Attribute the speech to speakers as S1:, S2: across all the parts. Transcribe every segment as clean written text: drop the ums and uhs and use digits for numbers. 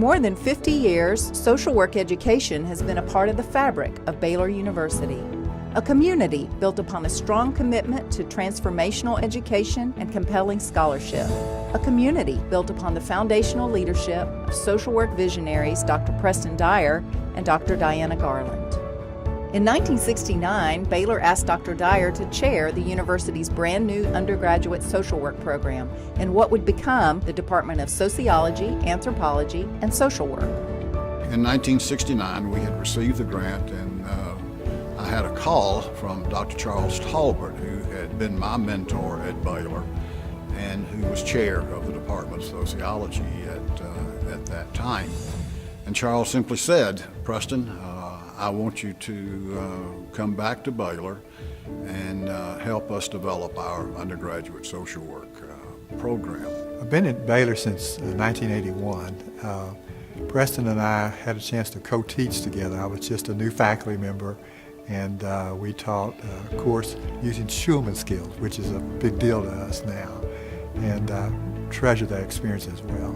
S1: more than 50 years, social work education has been a part of the fabric of Baylor University. A community built upon a strong commitment to transformational education and compelling scholarship. A community built upon the foundational leadership of social work visionaries Dr. Preston Dyer and Dr. Diana Garland. In 1969, Baylor asked Dr. Dyer to chair the university's brand new undergraduate social work program in what would become the Department of Sociology, Anthropology, and Social Work.
S2: In 1969, we had received the grant, and I had a call from Dr. Charles Talbert, who had been my mentor at Baylor and who was chair of the Department of Sociology at that time. And Charles simply said, "Preston, I want you to come back to Baylor and help us develop our undergraduate social work program."
S3: I've been at Baylor since 1981. Preston and I had a chance to co-teach together. I was just a new faculty member, and we taught a course using Schulman skills, which is a big deal to us now, and treasure that experience as well.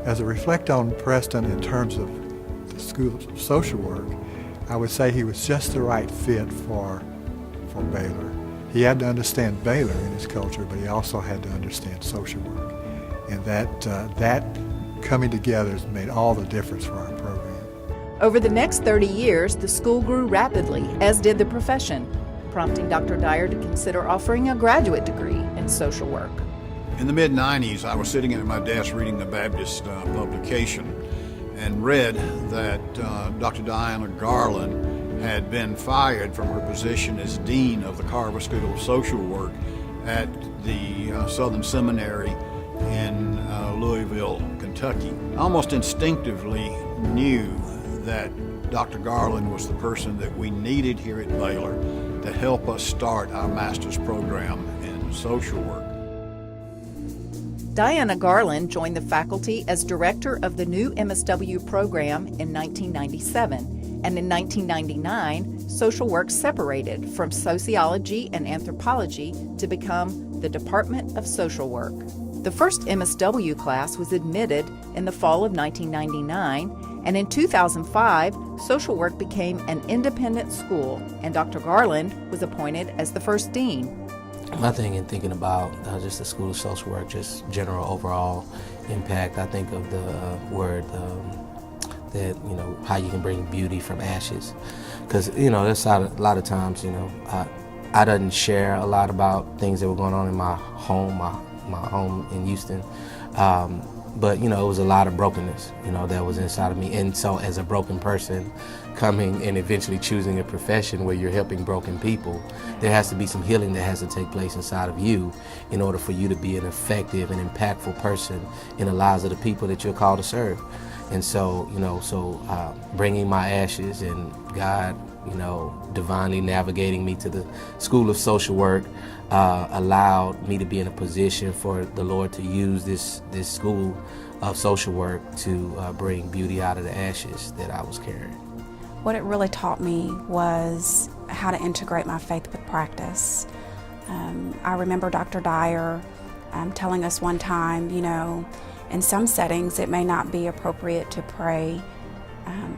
S3: As I reflect on Preston in terms of the School of Social Work, I would say he was just the right fit for Baylor. He had to understand Baylor and its culture, but he also had to understand social work. And that coming together has made all the difference for our program.
S1: Over the next 30 years, the school grew rapidly, as did the profession, prompting Dr. Dyer to consider offering a graduate degree in social work.
S2: In the mid-90s, I was sitting at my desk reading the Baptist publication and read that Dr. Diana Garland had been fired from her position as Dean of the Carver School of Social Work at the Southern Seminary in Louisville, Kentucky. I almost instinctively knew that Dr. Garland was the person that we needed here at Baylor to help us start our master's program in social work.
S1: Diana Garland joined the faculty as director of the new MSW program in 1997, and in 1999, social work separated from sociology and anthropology to become the Department of Social Work. The first MSW class was admitted in the fall of 1999, and in 2005, social work became an independent school, and Dr. Garland was appointed as the first dean.
S4: My thing in thinking about just the School of Social Work, just general overall impact, I think of the word that, how you can bring beauty from ashes. Because, there's a lot of times, I didn't share a lot about things that were going on in my home, my home in Houston. But, it was a lot of brokenness, that was inside of me. And so as a broken person coming and eventually choosing a profession where you're helping broken people, there has to be some healing that has to take place inside of you in order for you to be an effective and impactful person in the lives of the people that you're called to serve. And so, bringing my ashes and God, divinely navigating me to the School of Social Work allowed me to be in a position for the Lord to use this School of Social Work to bring beauty out of the ashes that I was carrying.
S5: What it really taught me was how to integrate my faith with practice. I remember Dr. Dyer telling us one time, in some settings it may not be appropriate to pray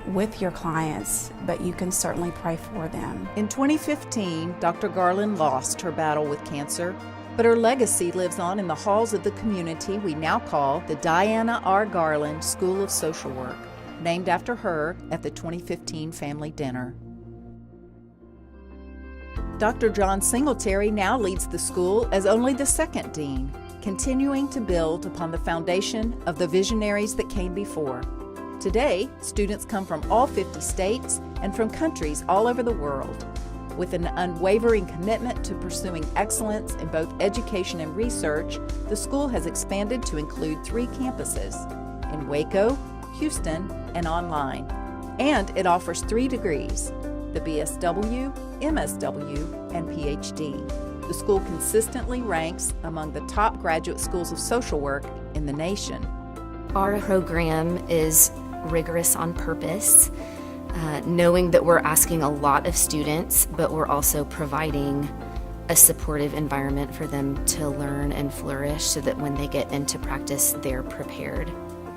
S5: with your clients, but you can certainly pray for them.
S1: In 2015, Dr. Garland lost her battle with cancer, but her legacy lives on in the halls of the community we now call the Diana R. Garland School of Social Work, named after her at the 2015 family dinner. Dr. John Singletary now leads the school as only the second dean, continuing to build upon the foundation of the visionaries that came before. Today, students come from all 50 states and from countries all over the world. With an unwavering commitment to pursuing excellence in both education and research, the school has expanded to include 3 campuses in Waco, Houston, and online. And it offers 3 degrees, the BSW, MSW, and PhD. The school consistently ranks among the top graduate schools of social work in the nation.
S6: Our program is rigorous on purpose, knowing that we're asking a lot of students, but we're also providing a supportive environment for them to learn and flourish so that when they get into practice, they're prepared.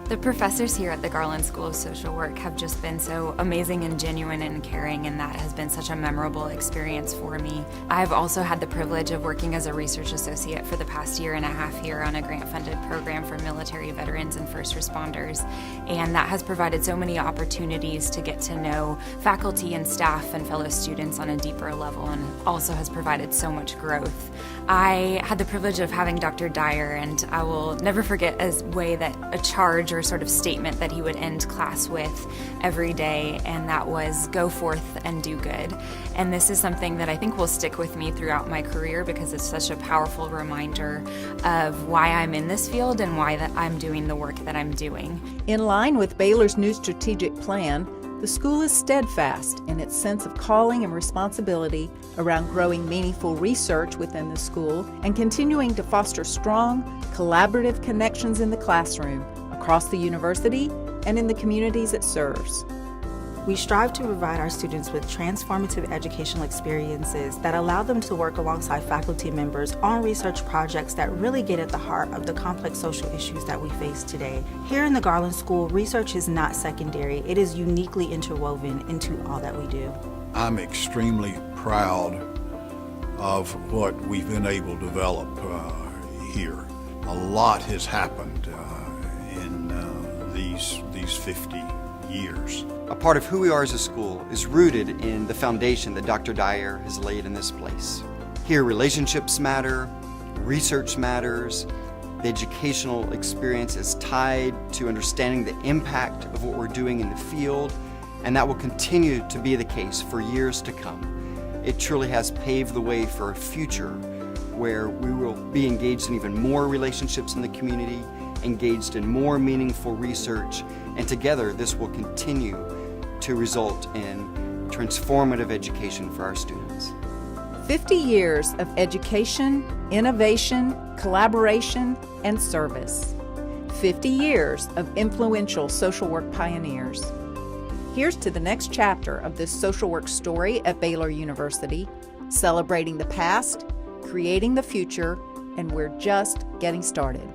S7: The professors here at the Garland School of Social Work have just been so amazing and genuine and caring, and that has been such a memorable experience for me. I've also had the privilege of working as a research associate for the past year and a half here on a grant-funded program for military veterans and first responders, and that has provided so many opportunities to get to know faculty and staff and fellow students on a deeper level, and also has provided so much growth. I had the privilege of having Dr. Dyer, and I will never forget a way that a charge or sort of statement that he would end class with every day, and that was go forth and do good. And this is something that I think will stick with me throughout my career because it's such a powerful reminder of why I'm in this field and why that I'm doing the work that I'm doing.
S1: In line with Baylor's new strategic plan, the school is steadfast in its sense of calling and responsibility around growing meaningful research within the school and continuing to foster strong, collaborative connections in the classroom, across the university, and in the communities it serves.
S8: We strive to provide our students with transformative educational experiences that allow them to work alongside faculty members on research projects that really get at the heart of the complex social issues that we face today. Here in the Garland School, research is not secondary. It is uniquely interwoven into all that we do.
S2: I'm extremely proud of what we've been able to develop here. A lot has happened in these 50 years.
S9: A part of who we are as a school is rooted in the foundation that Dr. Dyer has laid in this place. Here, relationships matter, research matters, the educational experience is tied to understanding the impact of what we're doing in the field, and that will continue to be the case for years to come. It truly has paved the way for a future where we will be engaged in even more relationships in the community, engaged in more meaningful research, and together this will continue to result in transformative education for our students.
S1: 50 years of education, innovation, collaboration, and service. 50 years of influential social work pioneers. Here's to the next chapter of this social work story at Baylor University, celebrating the past, creating the future, and we're just getting started.